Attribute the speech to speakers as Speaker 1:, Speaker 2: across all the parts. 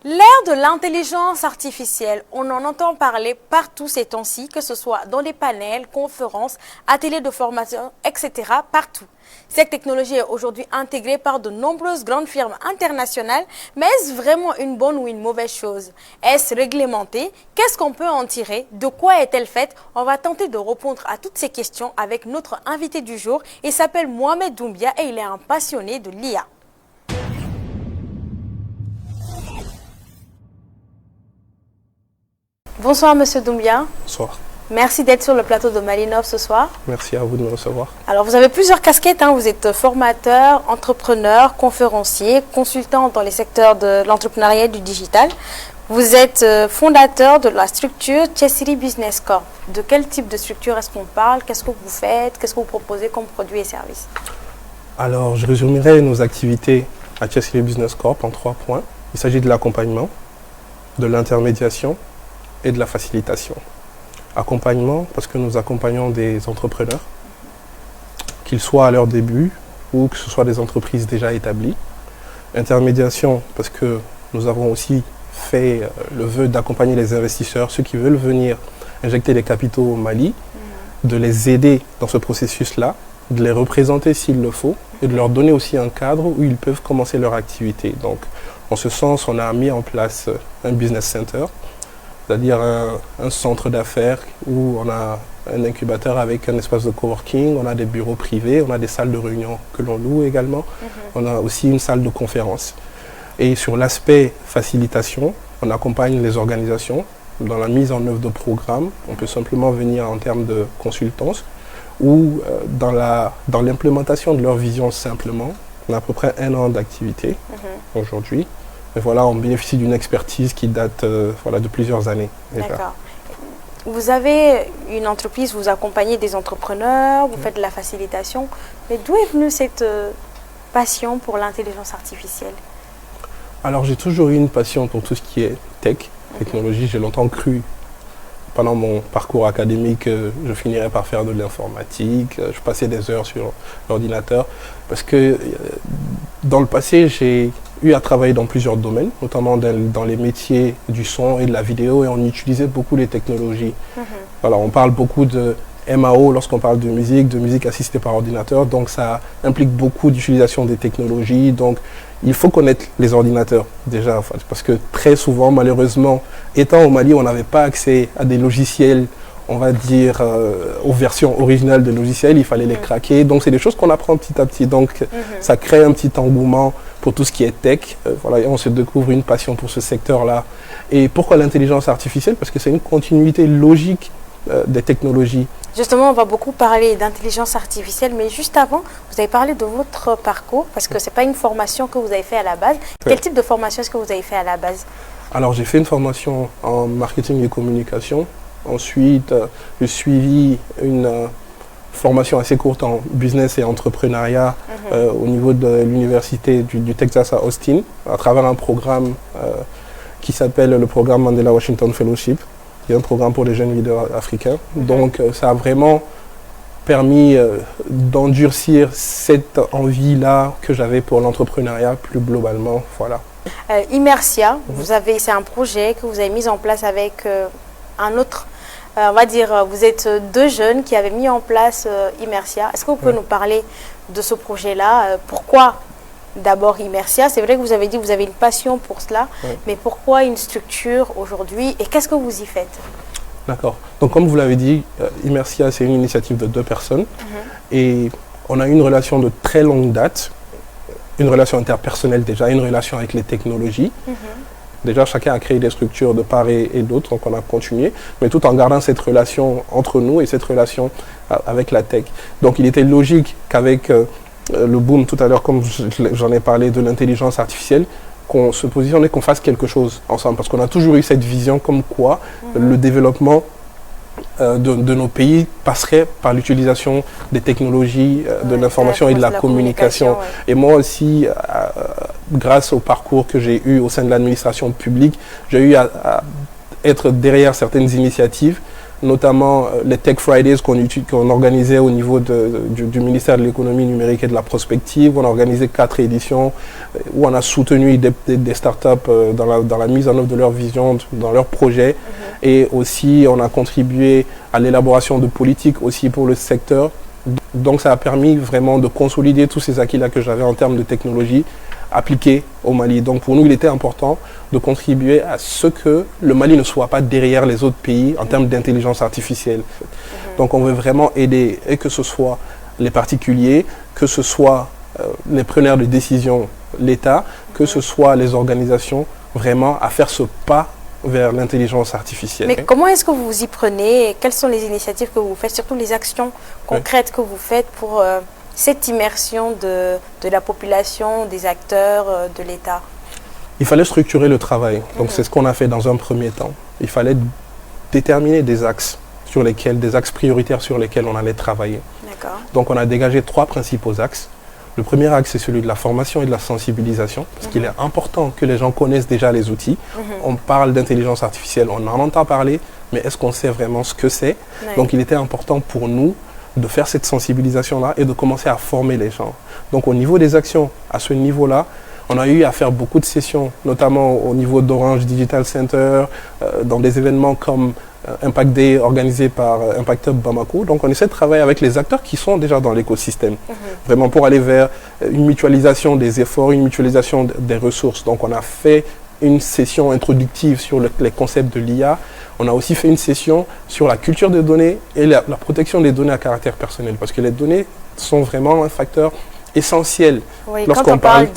Speaker 1: L'ère de l'intelligence artificielle, on en entend parler partout ces temps-ci, que ce soit dans les panels, conférences, ateliers de formation, etc. partout. Cette technologie est aujourd'hui intégrée par de nombreuses grandes firmes internationales, mais est-ce vraiment une bonne ou une mauvaise chose? Est-ce réglementé? Qu'est-ce qu'on peut en tirer? De quoi est-elle faite? On va tenter de répondre à toutes ces questions avec notre invité du jour. Il s'appelle Mohamed Doumbia et il est un passionné de l'IA. Bonsoir Monsieur Doumbia.
Speaker 2: Bonsoir.
Speaker 1: Merci d'être sur le plateau de Malinov ce soir.
Speaker 2: Merci à vous de me recevoir.
Speaker 1: Alors vous avez plusieurs casquettes, vous êtes formateur, entrepreneur, conférencier, consultant dans les secteurs de l'entrepreneuriat et du digital. Vous êtes fondateur de la structure Chessiri Business Corp. De quel type de structure est-ce qu'on parle? Qu'est-ce que vous faites? Qu'est-ce que vous proposez comme produits et services?
Speaker 2: Alors je résumerai nos activités à Chessiri Business Corp en 3 points. Il s'agit de l'accompagnement, de l'intermédiation et de la facilitation. Accompagnement, parce que nous accompagnons des entrepreneurs, qu'ils soient à leur début ou que ce soit des entreprises déjà établies. Intermédiation, parce que nous avons aussi fait le vœu d'accompagner les investisseurs, ceux qui veulent venir injecter des capitaux au Mali, de les aider dans ce processus-là, de les représenter s'il le faut et de leur donner aussi un cadre où ils peuvent commencer leur activité. Donc, en ce sens, on a mis en place un business center, c'est-à-dire un centre d'affaires où on a un incubateur avec un espace de coworking, on a des bureaux privés, on a des salles de réunion que l'on loue également, on a aussi une salle de conférence. Et sur l'aspect facilitation, on accompagne les organisations dans la mise en œuvre de programmes. On peut simplement venir en termes de consultance ou dans l'implémentation de leur vision simplement. On a à peu près 1 an d'activité aujourd'hui. Et voilà, on bénéficie d'une expertise qui date de plusieurs années.
Speaker 1: D'accord. Vous avez une entreprise, vous accompagnez des entrepreneurs, vous faites de la facilitation. Mais d'où est venue cette passion pour l'intelligence artificielle?
Speaker 2: Alors j'ai toujours eu une passion pour tout ce qui est tech, technologie. J'ai longtemps cru, pendant mon parcours académique, que je finirais par faire de l'informatique. Je passais des heures sur l'ordinateur. Parce que dans le passé, j'ai eu à travailler dans plusieurs domaines, notamment dans les métiers du son et de la vidéo, et on utilisait beaucoup les technologies. Voilà, on parle beaucoup de MAO lorsqu'on parle de musique assistée par ordinateur, donc ça implique beaucoup d'utilisation des technologies. Donc il faut connaître les ordinateurs déjà, en fait, parce que très souvent, malheureusement, étant au Mali, on n'avait pas accès à des logiciels, on va dire, aux versions originales de logiciels, il fallait les craquer. Donc c'est des choses qu'on apprend petit à petit, donc ça crée un petit engouement pour tout ce qui est tech. Voilà, et on se découvre une passion pour ce secteur-là. Et pourquoi l'intelligence artificielle? Parce que c'est une continuité logique des technologies.
Speaker 1: Justement, on va beaucoup parler d'intelligence artificielle, mais juste avant, vous avez parlé de votre parcours, parce que ce n'est pas une formation que vous avez fait à la base. Quel type de formation est-ce que vous avez fait à la base? Alors,
Speaker 2: j'ai fait une formation en marketing et communication. Ensuite, j'ai suivi une formation assez courte en business et entrepreneuriat au niveau de l'université du Texas à Austin, à travers un programme qui s'appelle le programme Mandela Washington Fellowship, qui est un programme pour les jeunes leaders africains. Donc ça a vraiment permis d'endurcir cette envie-là que j'avais pour l'entrepreneuriat plus globalement. Voilà.
Speaker 1: Immersia, c'est un projet que vous avez mis en place avec un autre, on va dire, vous êtes 2 jeunes qui avaient mis en place Immersia. Est-ce que vous pouvez nous parler de ce projet-là? Pourquoi d'abord Immersia? C'est vrai que vous avez dit que vous avez une passion pour cela, mais pourquoi une structure aujourd'hui et qu'est-ce que vous y faites?
Speaker 2: D'accord. Donc comme vous l'avez dit, Immersia, c'est une initiative de 2 personnes et on a une relation de très longue date, une relation interpersonnelle déjà, une relation avec les technologies. Déjà, chacun a créé des structures de part et d'autre, donc on a continué, mais tout en gardant cette relation entre nous et cette relation avec la tech. Donc il était logique qu'avec le boom tout à l'heure, comme j'en ai parlé, de l'intelligence artificielle, qu'on se positionne et qu'on fasse quelque chose ensemble. Parce qu'on a toujours eu cette vision comme quoi le développement de nos pays passerait par l'utilisation des technologies, de l'information et de la communication. Et moi aussi, grâce au parcours que j'ai eu au sein de l'administration publique, j'ai eu à être derrière certaines initiatives notamment les Tech Fridays qu'on organisait au niveau du ministère de l'économie numérique et de la prospective. On a organisé 4 éditions où on a soutenu des startups dans la mise en œuvre de leur vision, dans leurs projets. Et aussi, on a contribué à l'élaboration de politiques aussi pour le secteur. Donc, ça a permis vraiment de consolider tous ces acquis-là que j'avais en termes de technologie appliquée au Mali. Donc, pour nous, il était important de contribuer à ce que le Mali ne soit pas derrière les autres pays en termes d'intelligence artificielle. Donc, on veut vraiment aider, et que ce soit les particuliers, que ce soit les preneurs de décision, l'État, que ce soit les organisations, vraiment à faire ce pas vers l'intelligence artificielle.
Speaker 1: Mais comment est-ce que vous vous y prenez? Quelles sont les initiatives que vous faites, surtout les actions concrètes que vous faites pour cette immersion de la population, des acteurs, de l'État?
Speaker 2: Il fallait structurer le travail. Donc c'est ce qu'on a fait dans un premier temps. Il fallait déterminer des axes prioritaires sur lesquels on allait travailler. Donc on a dégagé 3 principaux axes. Le premier axe, c'est celui de la formation et de la sensibilisation, parce qu'il est important que les gens connaissent déjà les outils. On parle d'intelligence artificielle, on en entend parler, mais est-ce qu'on sait vraiment ce que c'est? Donc il était important pour nous de faire cette sensibilisation-là et de commencer à former les gens. Donc au niveau des actions, à ce niveau-là, on a eu à faire beaucoup de sessions, notamment au niveau d'Orange Digital Center, dans des événements comme Impact Day organisé par Impact Hub Bamako. Donc on essaie de travailler avec les acteurs qui sont déjà dans l'écosystème, vraiment pour aller vers une mutualisation des efforts, une mutualisation des ressources. Donc on a fait une session introductive sur les concepts de l'IA. On a aussi fait une session sur la culture des données et la protection des données à caractère personnel, parce que les données sont vraiment un facteur essentiel lorsqu'on parle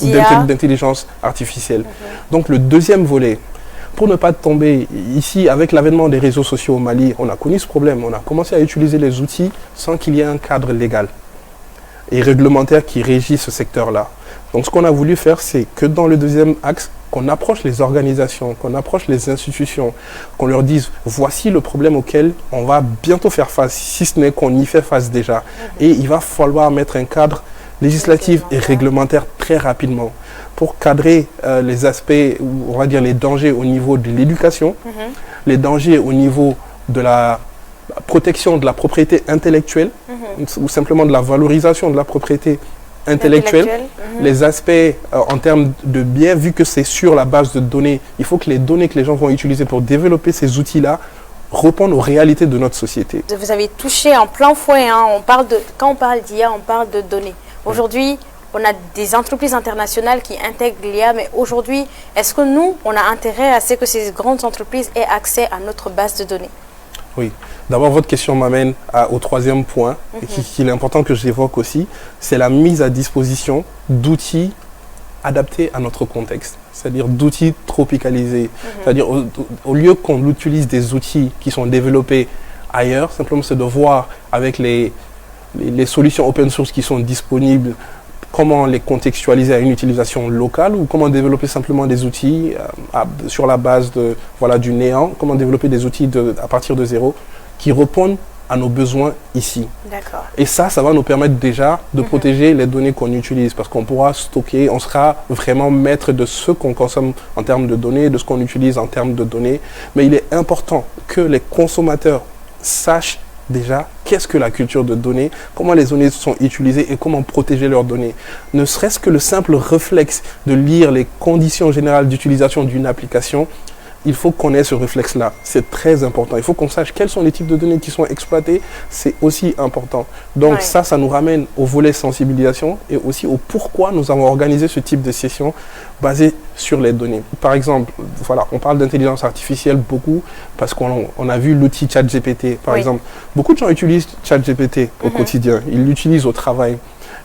Speaker 2: d'intelligence artificielle. Donc le deuxième volet, pour ne pas tomber ici, avec l'avènement des réseaux sociaux au Mali, on a connu ce problème. On a commencé à utiliser les outils sans qu'il y ait un cadre légal et réglementaire qui régit ce secteur-là. Donc ce qu'on a voulu faire, c'est que dans le deuxième axe, qu'on approche les organisations, qu'on approche les institutions, qu'on leur dise voici le problème auquel on va bientôt faire face, si ce n'est qu'on y fait face déjà. Et il va falloir mettre un cadre législatif et réglementaire très rapidement pour cadrer les aspects, on va dire les dangers au niveau de l'éducation, les dangers au niveau de la protection de la propriété intellectuelle, ou simplement de la valorisation de la propriété intellectuelle, les aspects en termes de biais, vu que c'est sur la base de données, il faut que les données que les gens vont utiliser pour développer ces outils-là répondent aux réalités de notre société.
Speaker 1: Vous avez touché en plein fouet, hein. Quand on parle d'IA, on parle de données. Aujourd'hui, on a des entreprises internationales qui intègrent l'IA, mais aujourd'hui, est-ce que nous, on a intérêt à ce que ces grandes entreprises aient accès à notre base de données?
Speaker 2: Oui. D'abord, votre question m'amène au troisième point, qu'il est important que j'évoque aussi, c'est la mise à disposition d'outils adaptés à notre contexte, c'est-à-dire d'outils tropicalisés. C'est-à-dire, au lieu qu'on utilise des outils qui sont développés ailleurs, simplement c'est de voir avec les solutions open source qui sont disponibles, comment les contextualiser à une utilisation locale ou comment développer simplement des outils sur la base du néant, comment développer des outils à partir de zéro qui répondent à nos besoins ici. Et ça va nous permettre déjà de protéger les données qu'on utilise parce qu'on pourra stocker, on sera vraiment maître de ce qu'on consomme en termes de données, de ce qu'on utilise en termes de données. Mais il est important que les consommateurs sachent déjà qu'est-ce que la culture de données, comment les données sont utilisées et comment protéger leurs données. Ne serait-ce que le simple réflexe de lire les conditions générales d'utilisation d'une application, il faut qu'on ait ce réflexe-là. C'est très important. Il faut qu'on sache quels sont les types de données qui sont exploités. C'est aussi important. Donc ça nous ramène au volet sensibilisation et aussi au pourquoi nous avons organisé ce type de session basée sur les données. Par exemple, on parle d'intelligence artificielle beaucoup parce qu'on a vu l'outil ChatGPT, par exemple. Beaucoup de gens utilisent ChatGPT au quotidien. Ils l'utilisent au travail.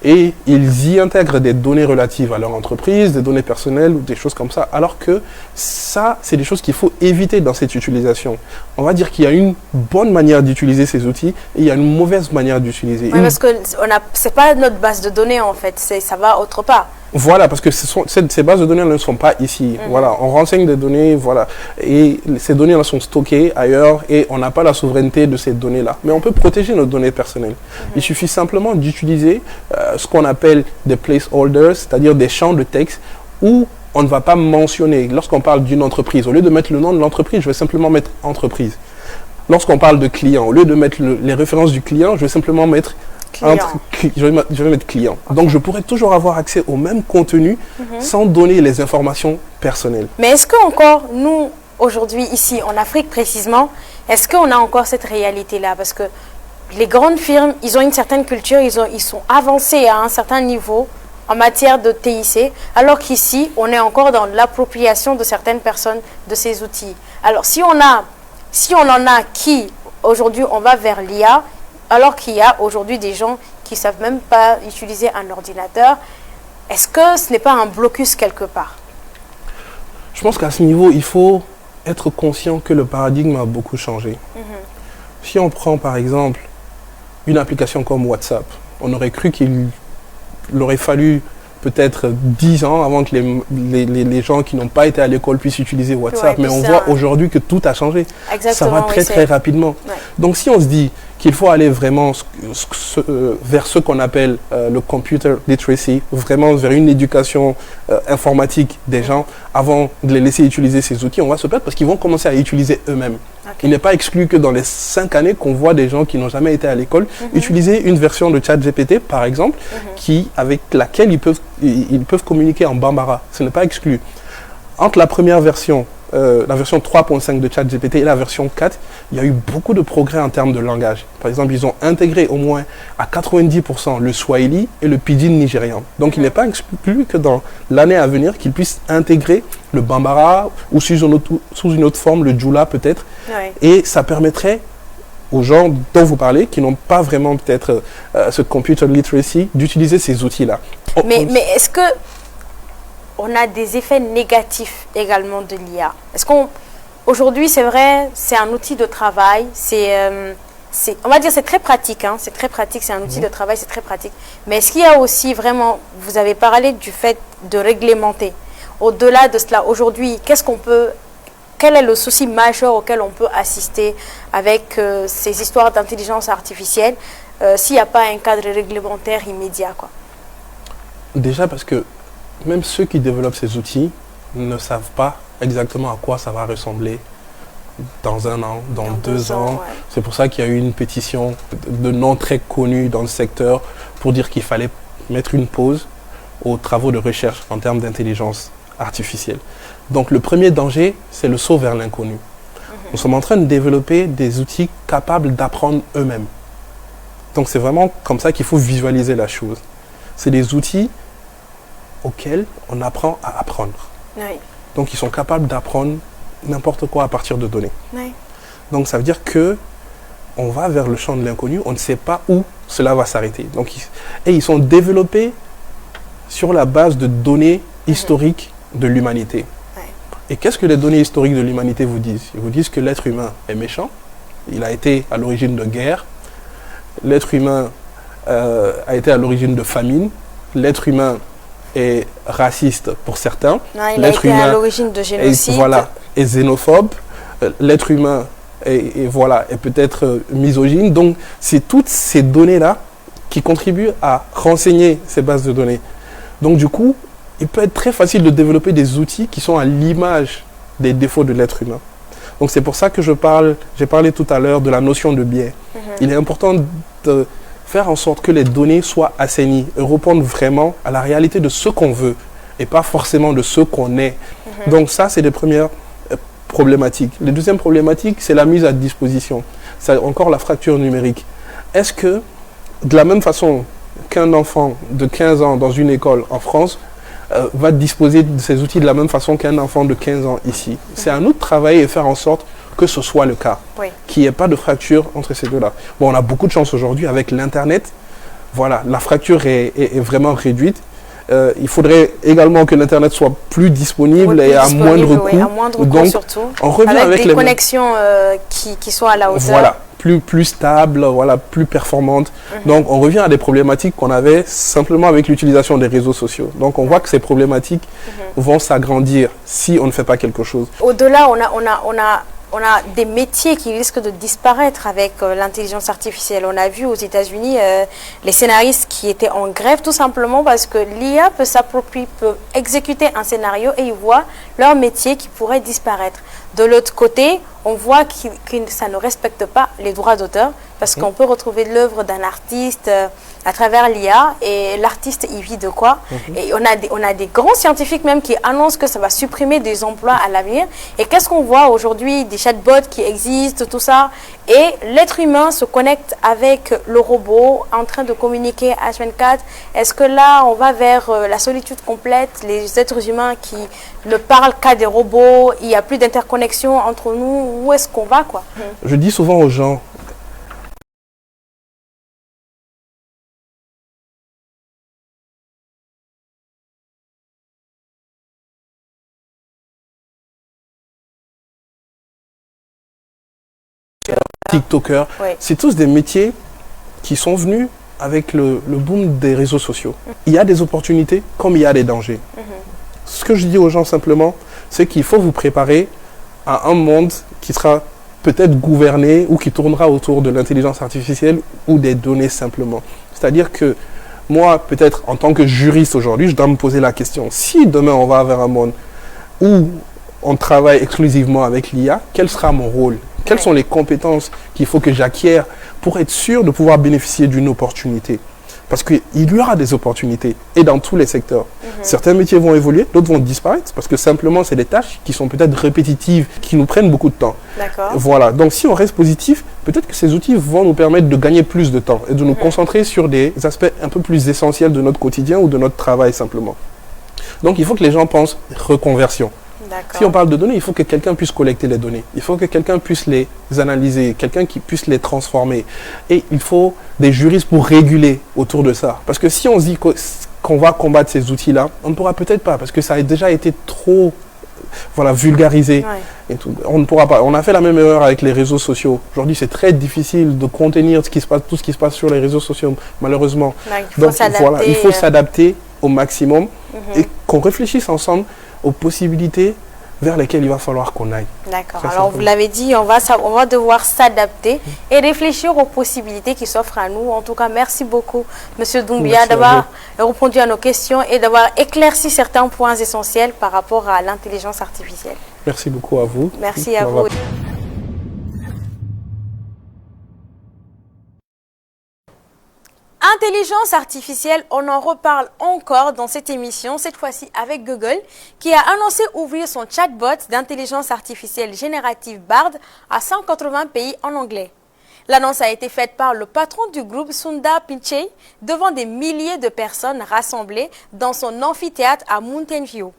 Speaker 2: Et ils y intègrent des données relatives à leur entreprise, des données personnelles ou des choses comme ça. Alors que ça, c'est des choses qu'il faut éviter dans cette utilisation. On va dire qu'il y a une bonne manière d'utiliser ces outils et il y a une mauvaise manière d'utiliser.
Speaker 1: Oui, parce que c'est pas notre base de données en fait, ça va autre part.
Speaker 2: Voilà, parce que ces bases de données ne sont pas ici. Voilà, on renseigne des données, et ces données-là sont stockées ailleurs et on n'a pas la souveraineté de ces données-là. Mais on peut protéger nos données personnelles. Il suffit simplement d'utiliser ce qu'on appelle des placeholders, c'est-à-dire des champs de texte où on ne va pas mentionner. Lorsqu'on parle d'une entreprise, au lieu de mettre le nom de l'entreprise, je vais simplement mettre entreprise. lorsqu'on parle de client, au lieu de mettre les références du client, je vais simplement mettre je vais mettre client. Okay. Donc je pourrais toujours avoir accès au même contenu sans donner les informations personnelles.
Speaker 1: Mais est-ce que encore nous, aujourd'hui, ici en Afrique précisément, est-ce qu'on a encore cette réalité-là? Parce que les grandes firmes, ils ont une certaine culture, ils sont avancés à un certain niveau en matière de TIC, alors qu'ici, on est encore dans l'appropriation de certaines personnes de ces outils. Alors si on en a qui, aujourd'hui, on va vers l'IA, alors qu'il y a aujourd'hui des gens qui ne savent même pas utiliser un ordinateur, est-ce que ce n'est pas un blocus quelque part?
Speaker 2: Je pense qu'à ce niveau, il faut être conscient que le paradigme a beaucoup changé. Si on prend par exemple une application comme WhatsApp, on aurait cru qu'il aurait fallu peut-être 10 ans avant que les gens qui n'ont pas été à l'école puissent utiliser WhatsApp. Mais on voit aujourd'hui que tout a changé.
Speaker 1: Exactement,
Speaker 2: ça va très rapidement.
Speaker 1: Ouais.
Speaker 2: Donc si on se dit qu'il faut aller vraiment vers ce qu'on appelle le computer literacy, vraiment vers une éducation informatique des gens, avant de les laisser utiliser ces outils, on va se perdre parce qu'ils vont commencer à utiliser eux-mêmes. Okay. Il n'est pas exclu que dans les 5 années qu'on voit des gens qui n'ont jamais été à l'école utiliser une version de ChatGPT, par exemple, avec laquelle ils peuvent communiquer en Bambara. Ce n'est pas exclu. Entre la première version, la version 3.5 de ChatGPT et la version 4, il y a eu beaucoup de progrès en termes de langage. Par exemple, ils ont intégré au moins à 90% le Swahili et le Pidgin nigérian. Donc, il n'est pas exclu que dans l'année à venir, qu'ils puissent intégrer le Bambara ou sous une autre forme, le Djoula peut-être. Ouais. Et ça permettrait aux gens dont vous parlez, qui n'ont pas vraiment peut-être ce computer literacy, d'utiliser ces outils-là.
Speaker 1: Mais est-ce que on a des effets négatifs également de l'IA? Est-ce qu'aujourd'hui, c'est vrai, c'est un outil de travail, on va dire c'est très pratique, hein, c'est très pratique, c'est un outil de travail, c'est très pratique. Mais est-ce qu'il y a aussi vraiment, vous avez parlé du fait de réglementer. Au-delà de cela, aujourd'hui, quel est le souci majeur auquel on peut assister avec ces histoires d'intelligence artificielle s'il n'y a pas un cadre réglementaire immédiat, quoi?
Speaker 2: Déjà parce que même ceux qui développent ces outils ne savent pas exactement à quoi ça va ressembler dans 1 an, dans 2 ans. Ouais. C'est pour ça qu'il y a eu une pétition de noms très connus dans le secteur pour dire qu'il fallait mettre une pause aux travaux de recherche en termes d'intelligence artificielle. Donc le premier danger, c'est le saut vers l'inconnu. Nous sommes en train de développer des outils capables d'apprendre eux-mêmes. Donc c'est vraiment comme ça qu'il faut visualiser la chose. C'est des outils auxquels on apprend à apprendre. Oui. Donc ils sont capables d'apprendre n'importe quoi à partir de données. Oui. Donc ça veut dire que on va vers le champ de l'inconnu, on ne sait pas où cela va s'arrêter. Donc ils sont développés sur la base de données historiques de l'humanité. Oui. Et qu'est-ce que les données historiques de l'humanité vous disent? Ils vous disent que l'être humain est méchant, il a été à l'origine de guerre, l'être humain a été à l'origine de famine, l'être humain est raciste pour certains.
Speaker 1: Il a été à l'origine de génocide.
Speaker 2: Est xénophobe. L'être humain est peut-être misogyne. Donc, c'est toutes ces données-là qui contribuent à renseigner ces bases de données. Donc, du coup, il peut être très facile de développer des outils qui sont à l'image des défauts de l'être humain. Donc, c'est pour ça que j'ai parlé tout à l'heure de la notion de biais. Il est important de faire en sorte que les données soient assainies et répondent vraiment à la réalité de ce qu'on veut et pas forcément de ce qu'on est. Donc ça, c'est les premières problématiques. Les deuxièmes problématiques, c'est la mise à disposition. C'est encore la fracture numérique. Est-ce que, de la même façon qu'un enfant de 15 ans dans une école en France va disposer de ces outils de la même façon qu'un enfant de 15 ans ici? C'est à nous de travailler et faire en sorte que ce soit le cas, qu'il n'y ait pas de fracture entre ces deux-là. Bon, on a beaucoup de chance aujourd'hui avec l'Internet. Voilà, la fracture est vraiment réduite. Il faudrait également que l'Internet soit plus disponible et à moindre coût.
Speaker 1: À moindre coût surtout.
Speaker 2: On revient
Speaker 1: avec des connexions qui soient à la hauteur.
Speaker 2: Voilà, plus stable, voilà, plus performante. Donc, on revient à des problématiques qu'on avait simplement avec l'utilisation des réseaux sociaux. Donc, on voit que ces problématiques vont s'agrandir si on ne fait pas quelque chose.
Speaker 1: Au-delà, on a on a des métiers qui risquent de disparaître avec l'intelligence artificielle. On a vu aux États-Unis les scénaristes qui étaient en grève tout simplement parce que l'IA peut s'approprier, peut exécuter un scénario et ils voient leur métier qui pourrait disparaître. De l'autre côté, on voit que ça ne respecte pas les droits d'auteur parce qu'on peut retrouver l'œuvre d'un artiste à travers l'IA et l'artiste y vit de quoi. Et on a des grands scientifiques même qui annoncent que ça va supprimer des emplois à l'avenir. Et qu'est-ce qu'on voit aujourd'hui? Des chatbots qui existent, tout ça. Et l'être humain se connecte avec le robot en train de communiquer H24. Est-ce que là, on va vers la solitude complète, les êtres humains qui ne parlent qu'à des robots, il n'y a plus d'interconnexion entre nous? Où est-ce qu'on va, quoi?
Speaker 2: Je dis souvent aux gens, TikTokers, c'est tous des métiers qui sont venus avec le boom des réseaux sociaux. Il y a des opportunités comme il y a des dangers. Ce que je dis aux gens simplement, c'est qu'il faut vous préparer à un monde qui sera peut-être gouverné ou qui tournera autour de l'intelligence artificielle ou des données simplement. C'est-à-dire que moi, peut-être en tant que juriste aujourd'hui, je dois me poser la question, si demain on va vers un monde où on travaille exclusivement avec l'IA, quel sera mon rôle? Quelles sont les compétences qu'il faut que j'acquière pour être sûr de pouvoir bénéficier d'une opportunité? Parce qu'il y aura des opportunités et dans tous les secteurs. Certains métiers vont évoluer, d'autres vont disparaître parce que simplement c'est des tâches qui sont peut-être répétitives, qui nous prennent beaucoup de temps. Voilà, donc si on reste positif, peut-être que ces outils vont nous permettre de gagner plus de temps et de nous concentrer sur des aspects un peu plus essentiels de notre quotidien ou de notre travail simplement. Donc il faut que les gens pensent reconversion. Si on parle de données, il faut que quelqu'un puisse collecter les données. Il faut que quelqu'un puisse les analyser, quelqu'un qui puisse les transformer. Et il faut des juristes pour réguler autour de ça. Parce que si on se dit qu'on va combattre ces outils-là, on ne pourra peut-être pas, parce que ça a déjà été trop vulgarisé. Et tout. On ne pourra pas. On a fait la même erreur avec les réseaux sociaux. Aujourd'hui, c'est très difficile de contenir tout ce qui se passe sur les réseaux sociaux, malheureusement. Donc voilà, il faut s'adapter au maximum et qu'on réfléchisse ensemble aux possibilités vers lesquelles il va falloir qu'on aille.
Speaker 1: D'accord. Alors, vous l'avez dit, on va devoir s'adapter et réfléchir aux possibilités qui s'offrent à nous. En tout cas, merci beaucoup, Monsieur Doumbia, d'avoir répondu à nos questions et d'avoir éclairci certains points essentiels par rapport à l'intelligence artificielle.
Speaker 2: Merci beaucoup à vous.
Speaker 1: Merci à vous. Intelligence artificielle, on en reparle encore dans cette émission, cette fois-ci avec Google, qui a annoncé ouvrir son chatbot d'intelligence artificielle générative Bard à 180 pays en anglais. L'annonce a été faite par le patron du groupe Sundar Pichai devant des milliers de personnes rassemblées dans son amphithéâtre à Mountain View.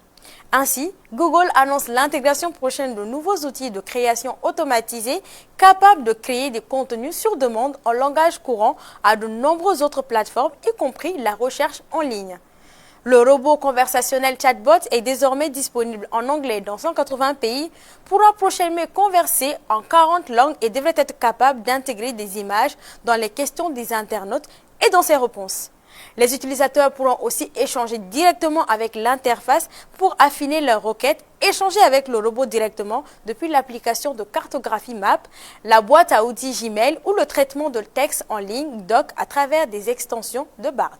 Speaker 1: Ainsi, Google annonce l'intégration prochaine de nouveaux outils de création automatisés capables de créer des contenus sur demande en langage courant à de nombreuses autres plateformes, y compris la recherche en ligne. Le robot conversationnel chatbot est désormais disponible en anglais dans 180 pays, pourra prochainement converser en 40 langues et devrait être capable d'intégrer des images dans les questions des internautes et dans ses réponses. Les utilisateurs pourront aussi échanger directement avec l'interface pour affiner leurs requêtes, échanger avec le robot directement depuis l'application de cartographie Map, la boîte à outils Gmail ou le traitement de texte en ligne Doc à travers des extensions de Bard.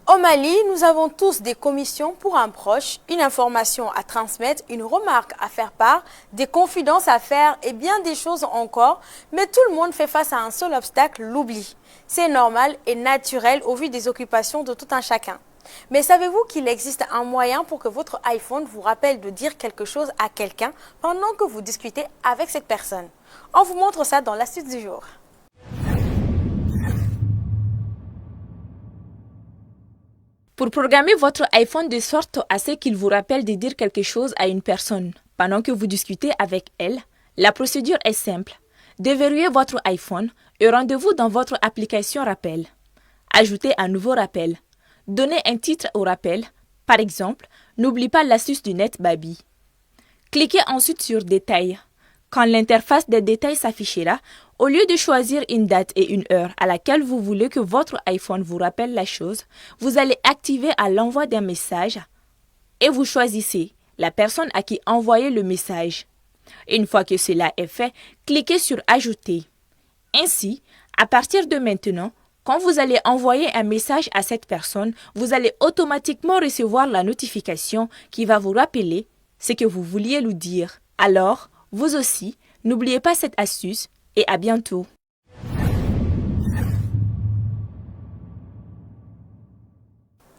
Speaker 1: Au Mali, nous avons tous des commissions pour un proche, une information à transmettre, une remarque à faire part, des confidences à faire et bien des choses encore. Mais tout le monde fait face à un seul obstacle, l'oubli. C'est normal et naturel au vu des occupations de tout un chacun. Mais savez-vous qu'il existe un moyen pour que votre iPhone vous rappelle de dire quelque chose à quelqu'un pendant que vous discutez avec cette personne? On vous montre ça dans l'astuce du jour.
Speaker 3: Pour programmer votre iPhone de sorte à ce qu'il vous rappelle de dire quelque chose à une personne pendant que vous discutez avec elle, la procédure est simple. Déverrouillez votre iPhone et rendez-vous dans votre application Rappel. Ajoutez un nouveau rappel. Donnez un titre au rappel. Par exemple, n'oublie pas l'astuce du net Baby. Cliquez ensuite sur Détails. Quand l'interface des détails s'affichera, au lieu de choisir une date et une heure à laquelle vous voulez que votre iPhone vous rappelle la chose, vous allez activer à l'envoi d'un message et vous choisissez la personne à qui envoyer le message. Une fois que cela est fait, cliquez sur « Ajouter ». Ainsi, à partir de maintenant, quand vous allez envoyer un message à cette personne, vous allez automatiquement recevoir la notification qui va vous rappeler ce que vous vouliez lui dire. Alors, vous aussi, n'oubliez pas cette astuce et à bientôt.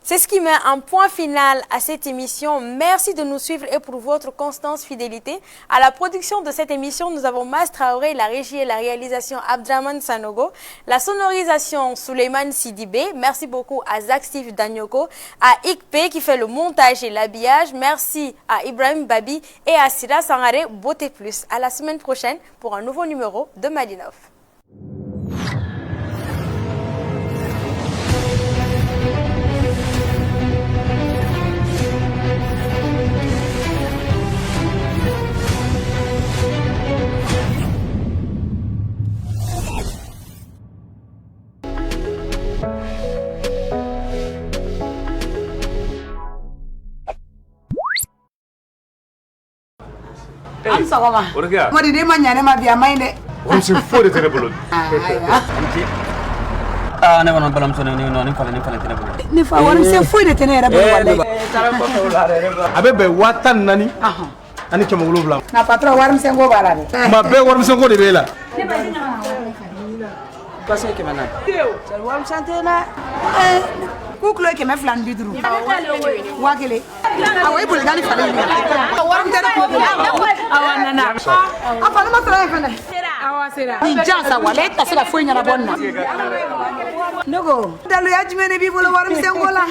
Speaker 1: C'est ce qui met un point final à cette émission. Merci de nous suivre et pour votre constante fidélité. À la production de cette émission, nous avons Mas Traoré, la régie et la réalisation Abdraman Sanogo, la sonorisation Suleiman Sidibé. Merci beaucoup à Zach Steve Danyoko, à Ikpe qui fait le montage et l'habillage. Merci à Ibrahim Babi et à Sira Sangare Beauté Plus. À la semaine prochaine pour un nouveau numéro de Madinov.
Speaker 4: Am sagoma. Modi de ma ñane ma biya may de.
Speaker 5: On se fout de tere bolo.
Speaker 6: Ah, ne wono balam sone ni non fale tene bolo.
Speaker 4: Ni fa won se foy de tene ra bolo wallahi.
Speaker 2: Abe be watan nani? Ani chama wulubla.
Speaker 4: Na patron warum se ngo bala de.
Speaker 2: Ma be warum se ngo de bela.
Speaker 6: Passe ke manan.
Speaker 4: Sal warum sante na. Ku klo ke me flan bidru. Wa gele. Awai bol gani fale ni. Warum tere ko. Awana na. Apa na matra fana. Awa sera. Ni jasa wale ta sera foy nyana bonna. Nogo. Dalu ya jimene bi bolo warum se ngo la.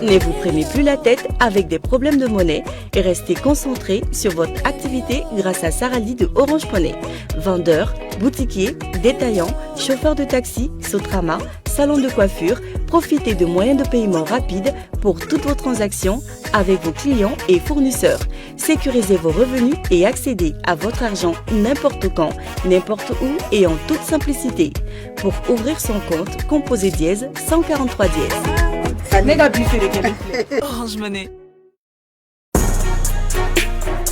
Speaker 7: Ne vous prenez plus la tête avec des problèmes de monnaie et restez concentré sur votre activité grâce à Sarali de Orange Money. Vendeur, boutiquier, détaillant, chauffeur de taxi, Sotrama, salon de coiffure, profitez de moyens de paiement rapides pour toutes vos transactions avec vos clients et fournisseurs. Sécurisez vos revenus et accédez à votre argent n'importe quand, n'importe où et en toute simplicité. Pour ouvrir son compte, composez dièse 143 dièse.
Speaker 4: Nega bi fere ke.
Speaker 7: Orange Money.